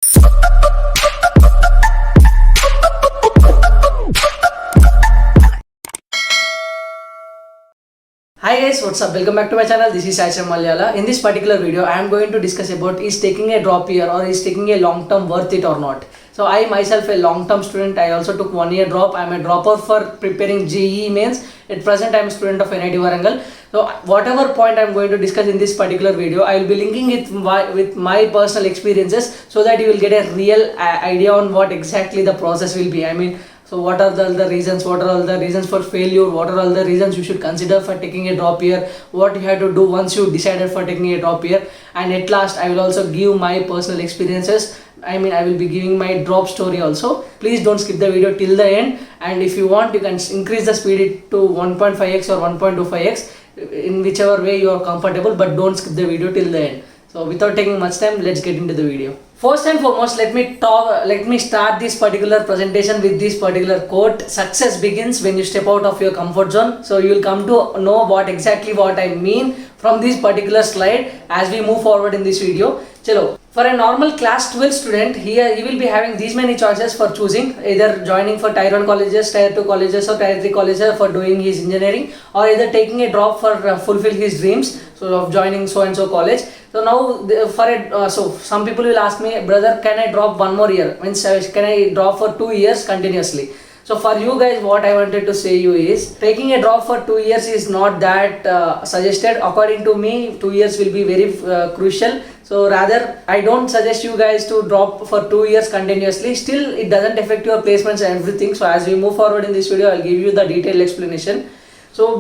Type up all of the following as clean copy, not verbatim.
Hi guys, what's up? Welcome back to my channel. This is Aisha Malayala. In this particular video, I am going to discuss about is taking a drop year or is taking a long term worth it or not. So I myself a long term student. I also took 1 year drop. I am a dropper for preparing JEE mains. At present, I am a student of NIT Warangal. So whatever point I am going to discuss in this particular video, I will be linking it with my personal experiences so that you will get a real idea on what exactly the process will be. I mean, so what are the reasons, what are all the reasons for failure, what are all the reasons you should consider for taking a drop year, what you have to do once you decided for taking a drop year, and at last I will also give my personal experiences. I mean, I will be giving my drop story also. Please don't skip the video till the end, and if you want you can increase the speed to 1.5x or 1.25x in whichever way you are comfortable, but don't skip the video till the end. So without taking much time, let's get into the video. First and foremost, let me start this particular presentation with this particular quote. Success begins when you step out of your comfort zone. So you will come to know what I mean from this particular slide as we move forward in this video. Chalo. For a normal class 12 student, here he will be having these many choices for choosing, either joining for tier 1 colleges, tier 2 colleges or tier 3 colleges for doing his engineering, or either taking a drop for fulfill his dreams, so of joining so and so college. So now so some people will ask me, brother, can I drop one more year? Means can I drop for 2 years continuously? So for you guys, what I wanted to say you is, taking a drop for 2 years is not that suggested. According to me, 2 years will be very crucial. So rather, I don't suggest you guys to drop for 2 years continuously. Still, it doesn't affect your placements and everything. So as we move forward in this video, I'll give you the detailed explanation. So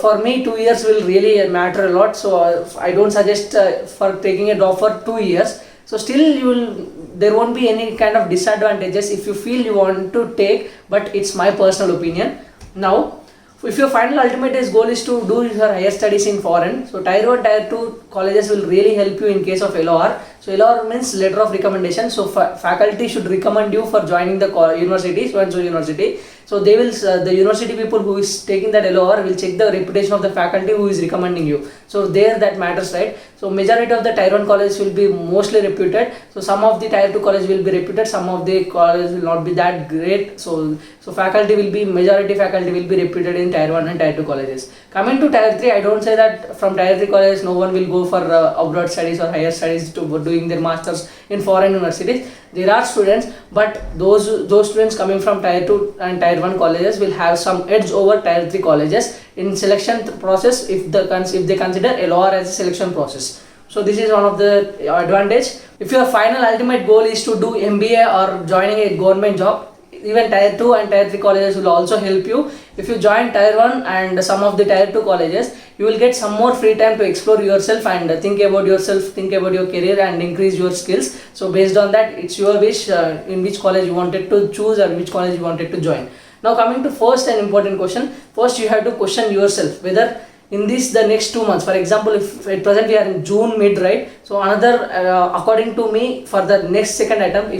for me, 2 years will really matter a lot. So I don't suggest for taking a drop for 2 years. So still there won't be any kind of disadvantages if you feel you want to take, but it's my personal opinion. Now, if your final ultimate goal is to do your higher studies in foreign, so tier 1, tier 2 colleges will really help you in case of LOR. So LOR means letter of recommendation. So faculty should recommend you for joining the university, so and so university. So they will, the university people who is taking that LOR will check the reputation of the faculty who is recommending you. So there that matters, right? So majority of the tier 1 colleges will be mostly reputed. So some of the tier 2 colleges will be reputed, some of the colleges will not be that great. So majority faculty will be reputed in tier 1 and tier 2 colleges. Coming to tier 3, I don't say that from tier 3 colleges no one will go for abroad studies or higher studies to doing their masters in foreign universities. There are students, but those students coming from tier 2 and tier 1 colleges will have some edge over tier 3 colleges in selection process if they consider LOR as a selection process. So this is one of the advantage. If your final ultimate goal is to do MBA or joining a government job, even tier 2 and tier 3 colleges will also help you. If you join tier 1 and some of the tier 2 colleges, you will get some more free time to explore yourself and think about yourself, think about your career and increase your skills. So based on that, it's your wish in which college you wanted to choose or which college you wanted to join. Now coming to first and important question, first you have to question yourself whether in the next 2 months, for example, if at present we are in June mid, right? So another, according to me, for the next second attempt,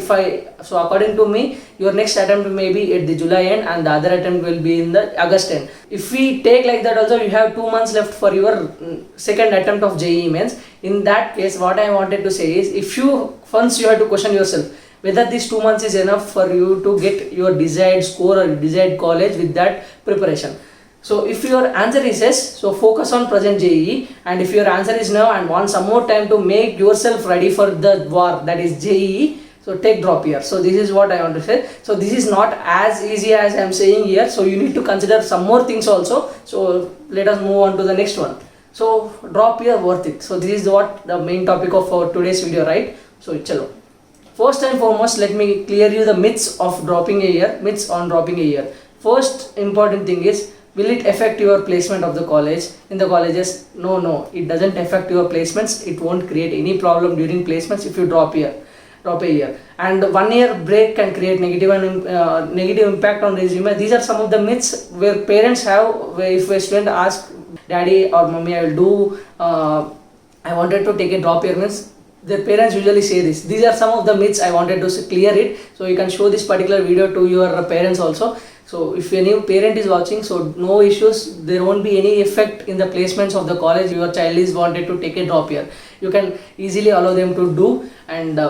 according to me, your next attempt may be at the July end and the other attempt will be in the August end. If we take like that also, you have 2 months left for your second attempt of JEE mains. In that case, what I wanted to say is, once you have to question yourself, whether these 2 months is enough for you to get your desired score or desired college with that preparation. So if your answer is yes, so focus on present JEE, and if your answer is no and want some more time to make yourself ready for the war, that is JEE, so take drop year. So this is what I want to say. So this is not as easy as I am saying here, so you need to consider some more things also. So let us move on to the next one. So drop year worth it. So this is what the main topic of our today's video, right? So chalo. First and foremost, let me clear you the myths on dropping a year. First important thing is, will it affect your placement of the college in the colleges? No, it doesn't affect your placements. It won't create any problem during placements if you drop a year. And 1 year break can create negative impact on resume. These are some of the myths where parents have, if a student asks, daddy or mommy, I wanted to take a drop year, means their parents usually say this. These are some of the myths I wanted to clear it. So you can show this particular video to your parents also. So if any parent is watching, so no issues, there won't be any effect in the placements of the college your child is wanted to take a drop year. You can easily allow them to do, and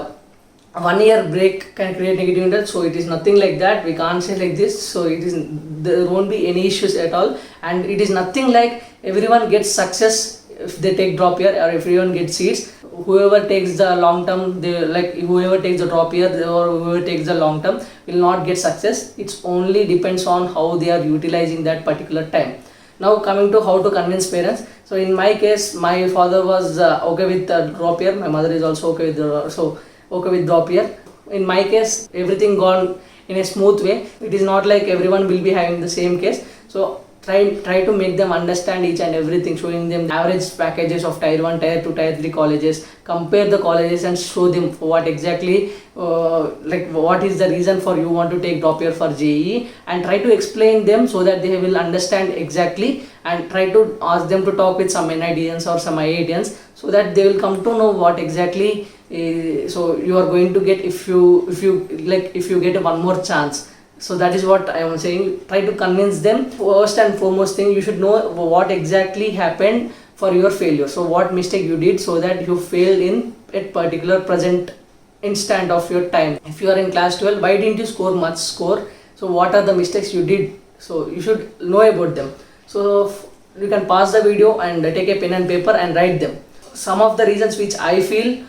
a 1 year break can create negative impact. So it is nothing like that, we can't say like this. So it is, there won't be any issues at all, and it is nothing like everyone gets success if they take drop year, or everyone gets seats. Whoever takes the long term, they like, whoever takes the drop year or whoever takes the long term will not get success. It's only depends on how they are utilizing that particular time. Now coming to how to convince parents. So in my case, my father was okay with drop year, my mother is also okay with okay with drop year. In my case, everything gone in a smooth way. It is not like everyone will be having the same case. So try to make them understand each and everything, showing them the average packages of tier 1, tier 2, tier 3 colleges, compare the colleges and show them what exactly like what is the reason for you want to take drop year for JEE, and try to explain them so that they will understand exactly, and try to ask them to talk with some NIDians or some IITians, so that they will come to know what exactly so you are going to get if you get one more chance. So that is what I am saying. Try to convince them. First and foremost thing, you should know what exactly happened for your failure. So what mistake you did so that you failed in a particular present instant of your time. If you are in class 12, why didn't you score much score? So what are the mistakes you did? So you should know about them. So you can pause the video and take a pen and paper and write them. Some of the reasons which I feel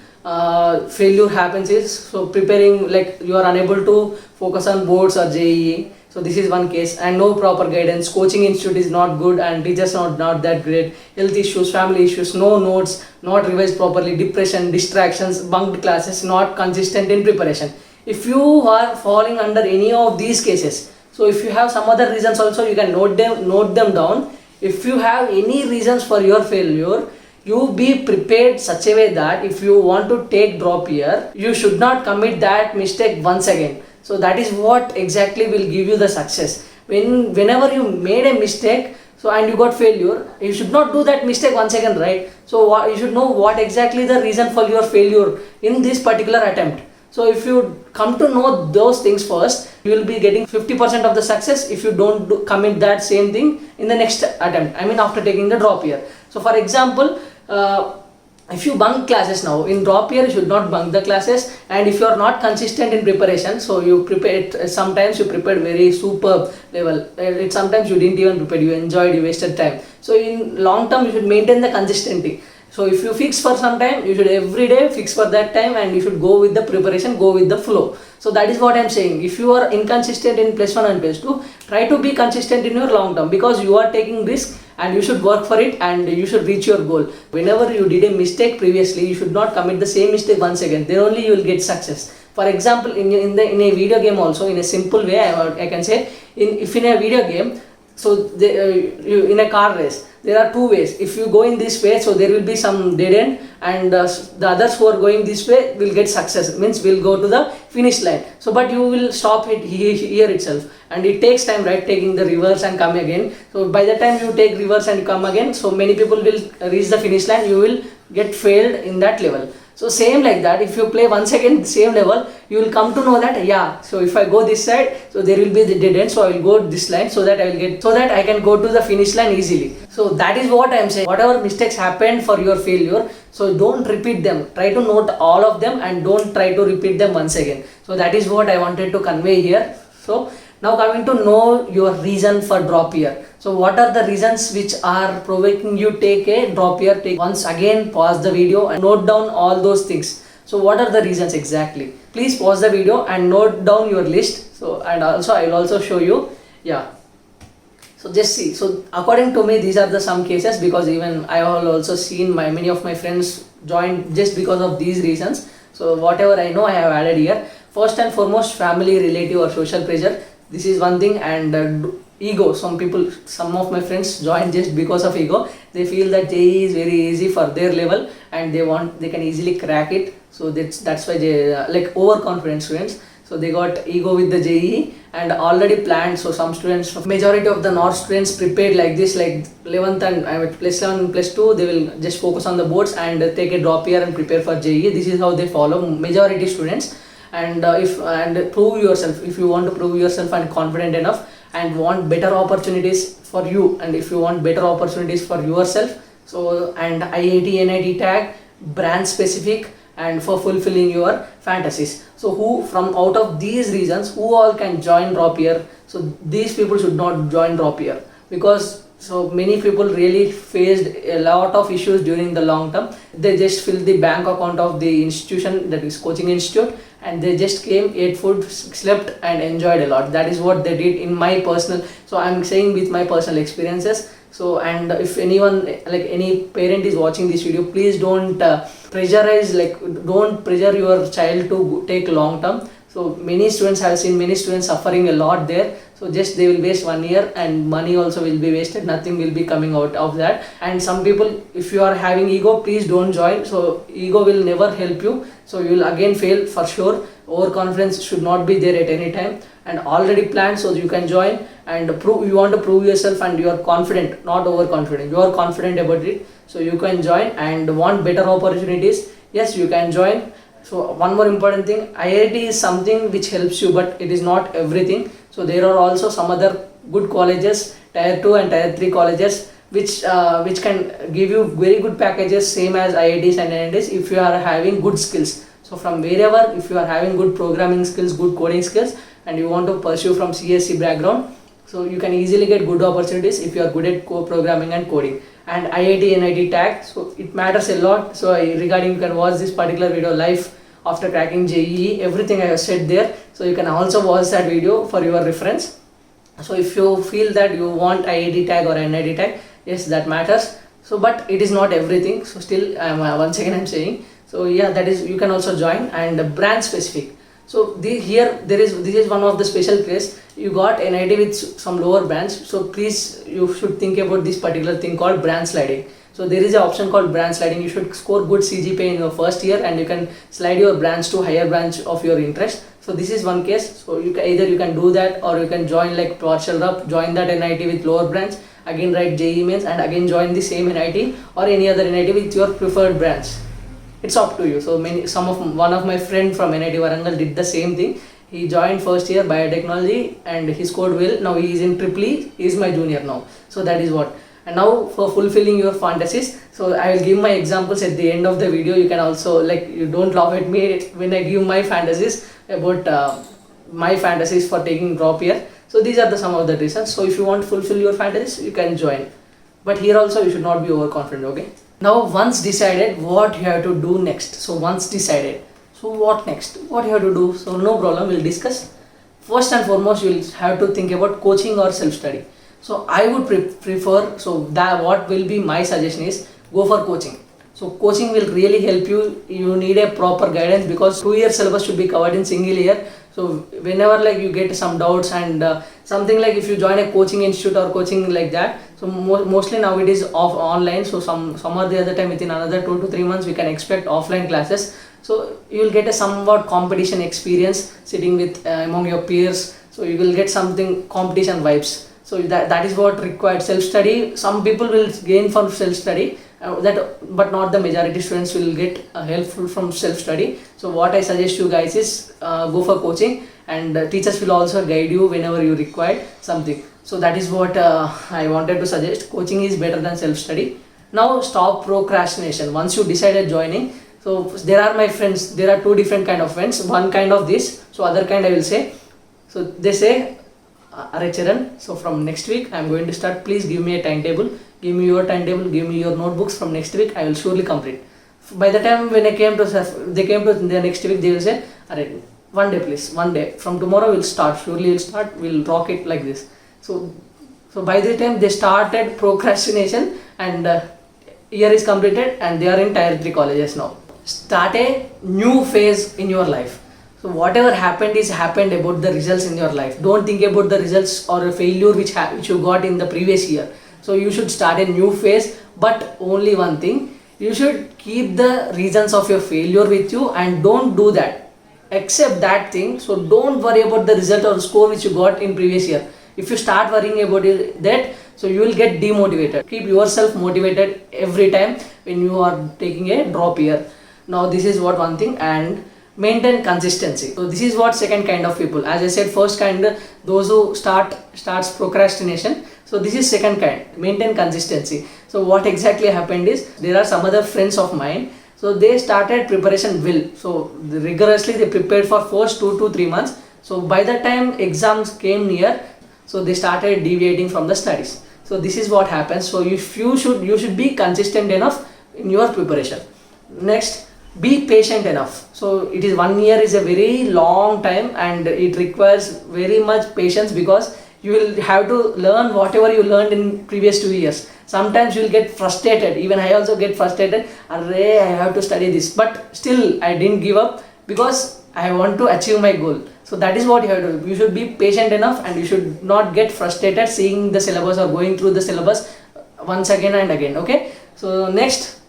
failure happens is, so preparing, like you are unable to focus on boards or JEE. So this is one case, and no proper guidance, coaching institute is not good and teachers not that great, health issues, family issues, no notes, not revised properly, depression, distractions, bunked classes, not consistent in preparation. If you are falling under any of these cases, so if you have some other reasons also, you can note them down. If you have any reasons for your failure, you be prepared such a way that if you want to take drop year, you should not commit that mistake once again. So that is what exactly will give you the success. Whenever you made a mistake, so and you got failure, you should not do that mistake once again, right? So you should know what exactly the reason for your failure in this particular attempt. So if you come to know those things first, you will be getting 50% of the success if you don't commit that same thing in the next attempt. I mean after taking the drop year. So for example, if you bunk classes now, in drop year you should not bunk the classes, and if you are not consistent in preparation, so you prepared, sometimes you prepared very superb level, sometimes you didn't even prepare, you enjoyed, you wasted time. So in long term you should maintain the consistency. So if you fix for some time, you should every day fix for that time, and you should go with the preparation, go with the flow. So that is what I am saying. If you are inconsistent in plus 1 and plus 2, try to be consistent in your long term, because you are taking risk and you should work for it and you should reach your goal. Whenever you did a mistake previously, you should not commit the same mistake once again. Then only you will get success. For example, in a video game also, in a simple way, I can say, if in a video game, so in a car race, there are two ways. If you go in this way, so there will be some dead end, and the others who are going this way will get success, means will go to the finish line. So but you will stop it here itself, and it takes time, right, taking the reverse and come again. So by the time you take reverse and come again, so many people will reach the finish line, you will get failed in that level. So same like that, if you play once again same level, you will come to know that, yeah, so if I go this side, so there will be the dead end, so I will go this line, so that I can go to the finish line easily. So that is what I am saying. Whatever mistakes happened for your failure, so don't repeat them. Try to note all of them and don't try to repeat them once again. So that is what I wanted to convey here. So now coming to know your reason for drop year. So what are the reasons which are provoking you take a drop year? Once again, pause the video and note down all those things. So what are the reasons exactly? Please pause the video and note down your list. So, and also I will also show you. Yeah. So just see. So according to me, these are the some cases, because even I have also seen many of my friends joined just because of these reasons. So whatever I know, I have added here. First and foremost, family, relative or social pressure. This is one thing. And ego. Some of my friends join just because of ego. They feel that JEE is very easy for their level and they can easily crack it. So that's why they like overconfident students. So they got ego with the JEE and already planned. So some students, majority of the North students prepared like this, like 11th and plus 11 plus 2, they will just focus on the boards and take a drop year and prepare for JEE. This is how they follow, majority students. And prove yourself, if you want to prove yourself and confident enough and want better opportunities for you, and if you want better opportunities for yourself, so and IIT NIT tag, brand specific, and for fulfilling your fantasies. So who from out of these reasons, who all can join drop year? So these people should not join drop year, because so many people really faced a lot of issues during the long term. They just filled the bank account of the institution, that is coaching institute, and they just came, ate food, slept and enjoyed a lot. That is what they did in my personal, so I'm saying with my personal experiences. So, and if anyone, like any parent is watching this video, please don't pressurize, like don't pressure your child to take long term. So many students, have seen many students suffering a lot there. So just they will waste 1 year and money also will be wasted, nothing will be coming out of that. And some people, if you are having ego, please don't join. So ego will never help you, so you will again fail for sure. Overconfidence should not be there at any time, and already planned so you can join and prove, you want to prove yourself and you are confident, not overconfident, you are confident about it, so you can join. And want better opportunities, yes, you can join. So one more important thing, IIT is something which helps you, but it is not everything. So there are also some other good colleges, tier 2 and tier 3 colleges, which can give you very good packages, same as IITs and NITs, if you are having good skills. So from wherever, if you are having good programming skills, good coding skills, and you want to pursue from CSC background, so you can easily get good opportunities if you are good at programming and coding. And IIT NIT tag, so it matters a lot. So regarding, you can watch this particular video live after cracking JEE, everything I have said there, so you can also watch that video for your reference. So if you feel that you want IIT tag or NIT tag, yes, that matters. So but it is not everything, so still once again I'm saying, so yeah, that is, you can also join. And brand specific, so here there is, this is one of the special case, you got NIT with some lower brands, so please you should think about this particular thing called brand sliding. So there is an option called brand sliding. You should score good CGPA in your first year and you can slide your branch to higher branch of your interest. So this is one case. So you can, either you can do that or you can join like partial up, join that NIT with lower branch, again write JEE mains and again join the same NIT or any other NIT with your preferred branch. It's up to you. So one of my friend from NIT Warangal did the same thing. He joined first year biotechnology and he scored well. Now he is in EEE. He is my junior now. So that is what. And now for fulfilling your fantasies, so I will give my examples at the end of the video. You can also, like, you don't laugh at me when I give my fantasies about my fantasies for taking drop year. So these are some of the reasons. So if you want to fulfill your fantasies, you can join. But here also you should not be overconfident, okay? Now once decided, what you have to do next. So once decided, so what next? What you have to do? So no problem, we'll discuss. First and foremost, you will have to think about coaching or self-study. So I would prefer, so that what will be my suggestion is, go for coaching. So coaching will really help you. You need a proper guidance because 2-year syllabus should be covered in single year. So whenever like you get some doubts and something, like if you join a coaching institute or coaching like that, so mostly now it is online. So some or the other time, within another 2 to 3 months, we can expect offline classes. So you will get a somewhat competition experience sitting with among your peers. So you will get something competition vibes. So that is what required. Self-study, some people will gain from self-study, but not the majority. Students will get helpful from self-study. So what I suggest you guys is go for coaching, and teachers will also guide you whenever you require something. So that is what I wanted to suggest. Coaching is better than self-study. Now stop procrastination. Once you decided joining, so there are my friends, there are two different kind of friends. One kind of this, so other kind I will say. So they say, Arey Charan, so from next week I am going to start. Please give me a timetable. Give me your timetable. Give me your notebooks. From next week I will surely complete. By the time when they came to the next week, they will say, Arey, one day please, one day. From tomorrow we'll start. Surely we'll start. We'll rock it like this. So by the time they started procrastination, and year is completed and they are in tier 3 colleges now. Start a new phase in your life. So whatever happened is happened about the results in your life. Don't think about the results or a failure which you got in the previous year. So you should start a new phase, but only one thing, you should keep the reasons of your failure with you and don't do that. Accept that thing. So don't worry about the result or score which you got in previous year. If you start worrying about that, so you will get demotivated. Keep yourself motivated every time when you are taking a drop year. Now this is what one thing. And maintain consistency. So this is what second kind of people. As I said, first kind, those who starts procrastination. So this is second kind, maintain consistency. So what exactly happened is, there are some other friends of mine. So So they started preparation well. So rigorously they prepared for first 2 to 3 months. So by the time exams came near, so they started deviating from the studies. So this is what happens. So if you should be consistent enough in your preparation. Next, be patient enough. So it is 1 year is a very long time and it requires very much patience, because you will have to learn whatever you learned in previous 2 years. Sometimes you will get frustrated. Even I also get frustrated. Array, I have to study this, but still I didn't give up because I want to achieve my goal. So that is what you have to do. You should be patient enough and you should not get frustrated seeing the syllabus or going through the syllabus once again and again. Okay. So next,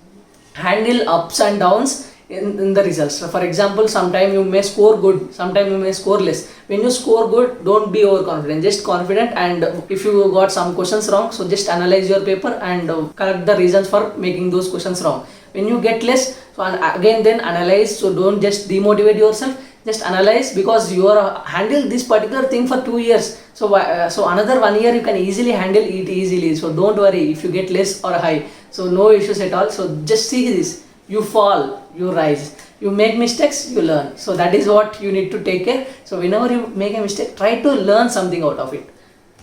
handle ups and downs in the results. So for example, sometime you may score good, sometime you may score less. When you score good, don't be overconfident, just confident. And if you got some questions wrong, so just analyze your paper and correct the reasons for making those questions wrong. When you get less, so again then analyze. So don't just demotivate yourself, just analyze, because you are handle this particular thing for 2 years. So so another 1 year you can easily handle it easily. So don't worry if you get less or high. So no issues at all. So just see this. You fall, you rise. You make mistakes, you learn. So that is what you need to take care. So whenever you make a mistake, try to learn something out of it.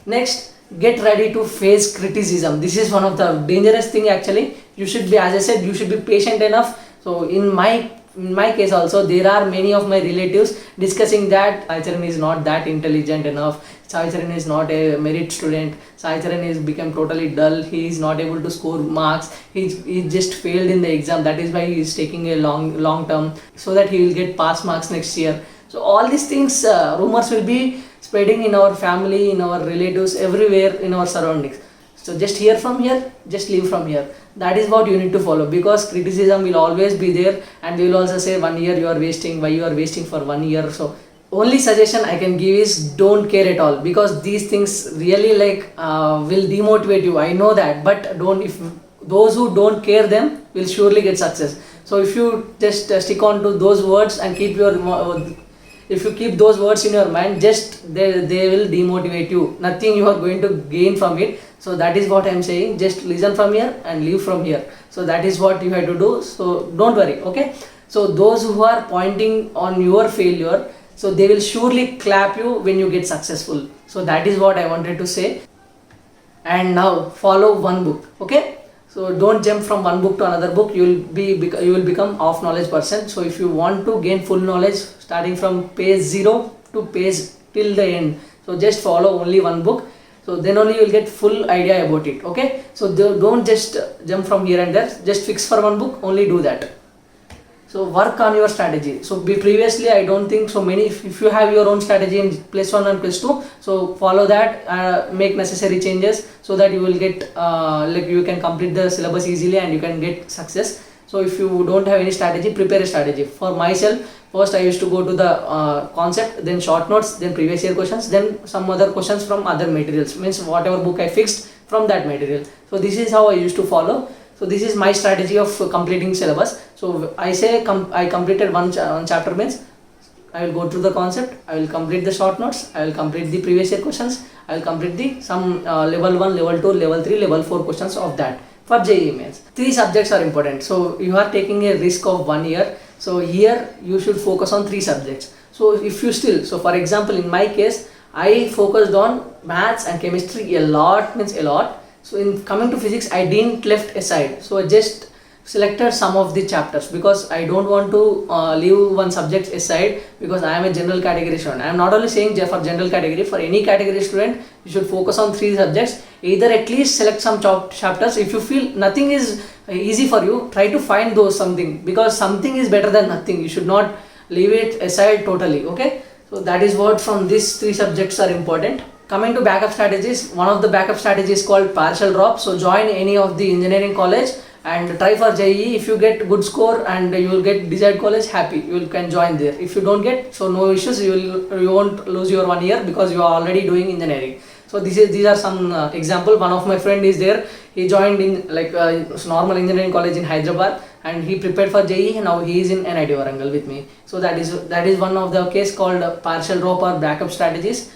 Next, get ready to face criticism. This is one of the dangerous thing actually. You should be, as I said, you should be patient enough. So in my case also, there are many of my relatives discussing that Sai Charan is not that intelligent enough, Sai Charan is not a merit student, Sai Charan is become totally dull, he is not able to score marks, he just failed in the exam, that is why he is taking a long term so that he will get pass marks next year. So all these things, rumors will be spreading in our family, in our relatives, everywhere in our surroundings. So just hear from here, just leave from here. That is what you need to follow, because criticism will always be there, and they will also say 1 year you are wasting, why you are wasting for 1 year. So only suggestion I can give is don't care at all, because these things really will demotivate you. I know that, but don't, if those who don't care them will surely get success. So if you just stick on to those words and keep your if you keep those words in your mind, just they will demotivate you. Nothing you are going to gain from it. So that is what I am saying. Just listen from here and leave from here. So that is what you have to do. So don't worry. Okay. So those who are pointing on your failure, so they will surely clap you when you get successful. So that is what I wanted to say. And now follow one book. Okay. So don't jump from one book to another book. You will become off knowledge person. So if you want to gain full knowledge, starting from page 0 to page till the end, so just follow only one book. So then only you will get full idea about it. Okay. So don't just jump from here and there. Just fix for one book. Only do that. So work on your strategy. So previously I don't think so many, if you have your own strategy in +1 and +2, so follow that, make necessary changes so that you will get you can complete the syllabus easily and you can get success. So if you don't have any strategy, prepare a strategy. For myself, first I used to go to the concept, then short notes, then previous year questions, then some other questions from other materials, means whatever book I fixed from that material. So this is how I used to follow. So this is my strategy of completing syllabus. So I say I completed one chapter, means I will go through the concept, I will complete the short notes, I will complete the previous year questions, I will complete the some level 1, level 2, level 3, level 4 questions of that for JEE Mains. 3 subjects are important. So you are taking a risk of 1 year. So here you should focus on 3 subjects. So if you still, so for example in my case, I focused on maths and chemistry a lot, means a lot. So in coming to physics, I didn't left aside. So I just selected some of the chapters because I don't want to leave one subject aside, because I am a general category student. I am not only saying for general category, for any category student, you should focus on 3 subjects. Either at least select some chapters. If you feel nothing is easy for you, try to find those something, because something is better than nothing. You should not leave it aside totally. Okay. So that is what from these 3 subjects are important. Coming to backup strategies, one of the backup strategies is called partial drop. So join any of the engineering college and try for JEE. If you get good score and you will get desired college, happy, you can join there. If you don't get, so no issues, you won't lose your 1 year because you are already doing engineering. So these are some example. One of my friend is there. He joined in normal engineering college in Hyderabad and he prepared for JEE. Now he is in NIT Warangal with me. So that is one of the case called partial drop or backup strategies.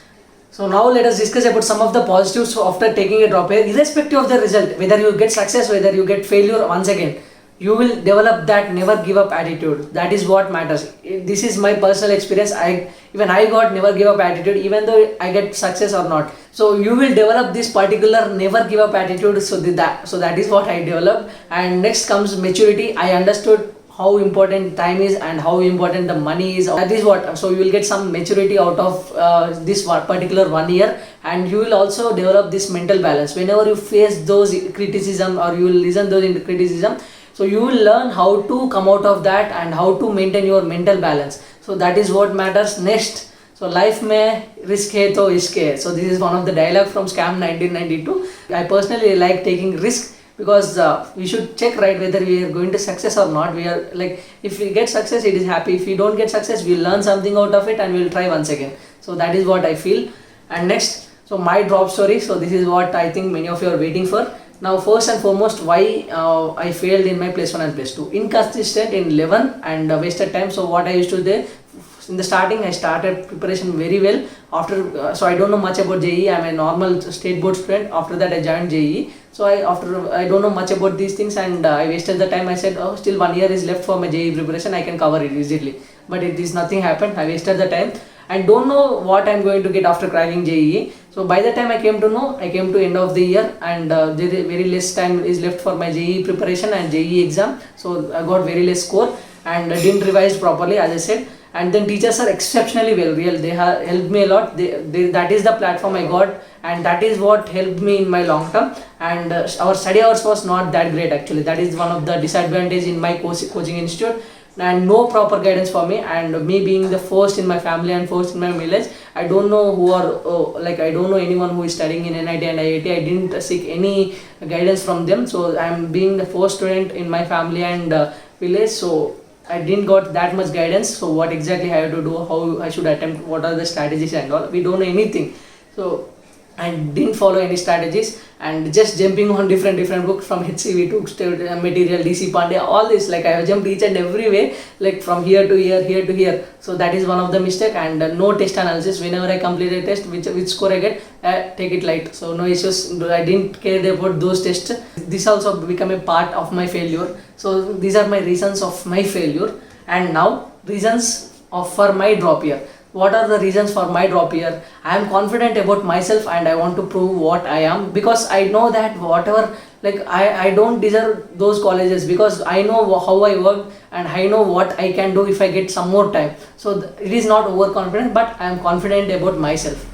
So now let us discuss about some of the positives after taking a drop year, irrespective of the result, whether you get success, whether you get failure. Once again, you will develop that never give up attitude. That is what matters. This is my personal experience. I got never give up attitude even though I get success or not. So you will develop this particular never give up attitude. So that is what I developed. And next comes maturity. I understood how important time is and how important the money is. That is what, so you will get some maturity out of this particular 1 year. And you will also develop this mental balance. Whenever you face those criticism or you will listen those criticism, so you will learn how to come out of that and how to maintain your mental balance. So that is what matters. Next, so life mein risk hai to iske hai. So this is one of the dialogue from Scam 1992. I personally like taking risk because we should check right whether we are going to success or not. We are like, if we get success, it is happy. If we don't get success, we'll learn something out of it and we'll try once again. So that is what I feel. And next, so my drop story. So this is what I think many of you are waiting for. Now first and foremost, why I failed in my plus 1 and plus 2. Inconsistent in 11 and wasted time. So what I used to do, in the starting I started preparation very well. After so I don't know much about JEE. I'm a normal state board student. After that I joined JEE. So I don't know much about these things, and I wasted the time. I said, oh, still 1 year is left for my JEE preparation, I can cover it easily. But it is nothing happened. I wasted the time and don't know what I'm going to get after cracking JEE. So by the time I came to know, I came to end of the year, and there is very less time is left for my JEE preparation and JEE exam. So I got very less score and didn't revise properly, as I said. And then teachers are exceptionally well, they have helped me a lot. That is the platform I got, and that is what helped me in my long term. And our study hours was not that great actually. That is one of the disadvantage in my coaching institute. And no proper guidance for me, and me being the first in my family and first in my village, I don't know who are I don't know anyone who is studying in NIT and IIT. I didn't seek any guidance from them. So I'm being the first student in my family and village, so I didn't got that much guidance. So what exactly I have to do, how I should attempt, what are the strategies and all, we don't know anything. So I didn't follow any strategies and just jumping on different books from HCV to state material, DC Pandey, all this. Like I have jumped each and every way, like from here to here. So that is one of the mistake. And no test analysis. Whenever I complete a test, which score I get, take it light. So no issues. I didn't care about those tests. This also become a part of my failure. So these are my reasons of my failure. And now reasons for my drop year. What are the reasons for my drop year? I am confident about myself and I want to prove what I am, because I know that whatever, like I don't deserve those colleges, because I know how I work and I know what I can do if I get some more time. So it is not overconfident, but I am confident about myself.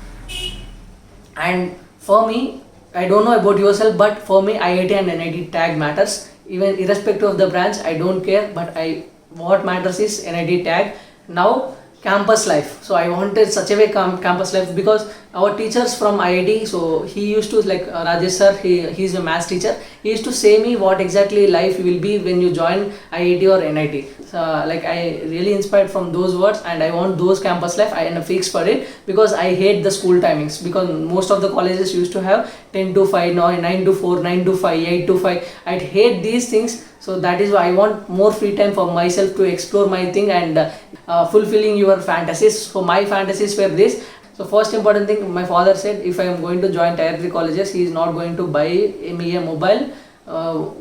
And for me, I don't know about yourself, but for me IIT and NIT tag matters. Even irrespective of the branch, I don't care, but what matters is NIT tag. Now campus life. So I wanted such a way campus life, because our teachers from IIT, so he used to, like Rajesh sir, he's a maths teacher, he used to say me what exactly life will be when you join IIT or NIT. So like I really inspired from those words, and I want those campus life. I am fixed for it, because I hate the school timings, because most of the colleges used to have 10 to 5, 9 to 4, 9 to 5, 8 to 5. I hate these things. So that is why I want more free time for myself to explore my thing and fulfilling your fantasies. So my fantasies were this. So first important thing, my father said if I am going to join tier 3 colleges, he is not going to buy me a mobile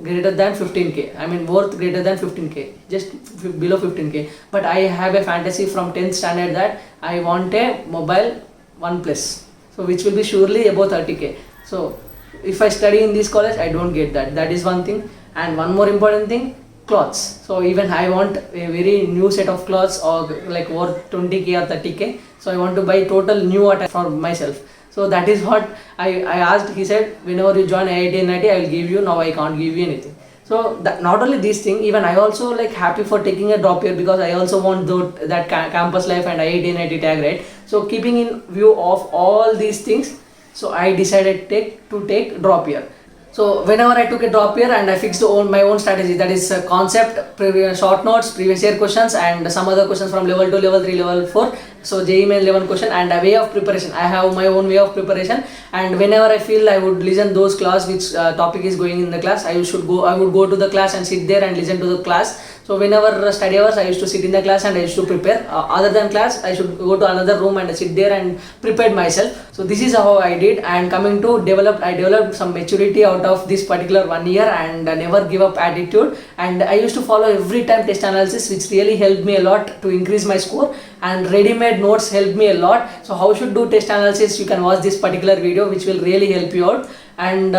greater than 15k. I mean worth greater than 15k, just below 15k. But I have a fantasy from 10th standard that I want a mobile OnePlus, so which will be surely above 30k. So if I study in this college, I don't get that. That is one thing. And one more important thing, clothes. So even I want a very new set of clothes, or like worth 20k or 30k. So I want to buy total new attire for myself. So that is what I asked. He said, whenever you join IIT and NIT, I will give you. Now I can't give you anything. So that, not only this thing, even I also like happy for taking a drop year, because I also want that campus life and IIT and NIT tag, right? So keeping in view of all these things, so I decided to take drop year. So whenever I took a drop year, and I fixed my own strategy, that is concept, short notes, previous year questions, and some other questions from level 2, level 3, level 4. So JEE main 11 question, and a way of preparation. I have my own way of preparation, and whenever I feel I would listen those class which topic is going in the class, I would go to the class and sit there and listen to the class. So whenever study hours, I used to sit in the class and I used to prepare. Other than class, I should go to another room and sit there and prepared myself. So this is how I did. And coming to I developed some maturity out of this particular 1 year, and never give up attitude. And I used to follow every time test analysis, which really helped me a lot to increase my score. And ready-made notes helped me a lot. So how should do test analysis? You can watch this particular video, which will really help you out. And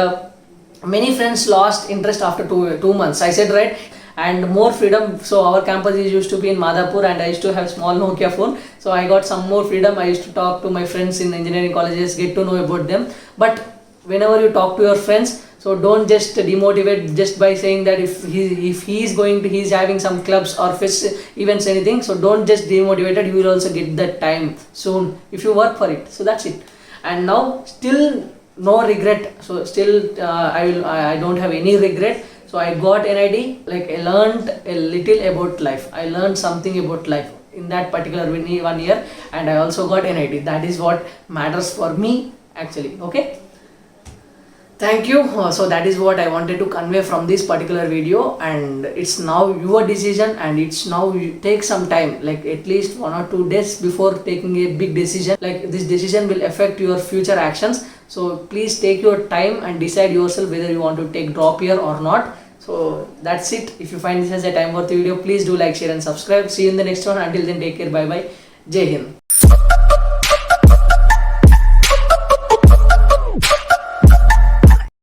many friends lost interest after 2 months. I said right. And more freedom. So our campus used to be in Madhapur, and I used to have small Nokia phone. So I got some more freedom. I used to talk to my friends in engineering colleges, get to know about them. But whenever you talk to your friends, so don't just demotivate just by saying that if he's having some clubs or fest events, anything. So don't just demotivate it. You will also get that time soon if you work for it. So that's it. And now still no regret. So still I don't have any regret. So I got NIT, like I learned a little about life. I learned something about life in that particular 1 year, and I also got NIT. That is what matters for me actually. Okay. Thank you. So that is what I wanted to convey from this particular video, and it's now your decision, and it's now you take some time, like at least 1 or 2 days before taking a big decision. Like this decision will affect your future actions. So please take your time and decide yourself whether you want to take drop year or not. So that's it. If you find this as a time worthy video, please do like, share and subscribe. See you in the next one. Until then, take care. Bye bye. Jai Hind.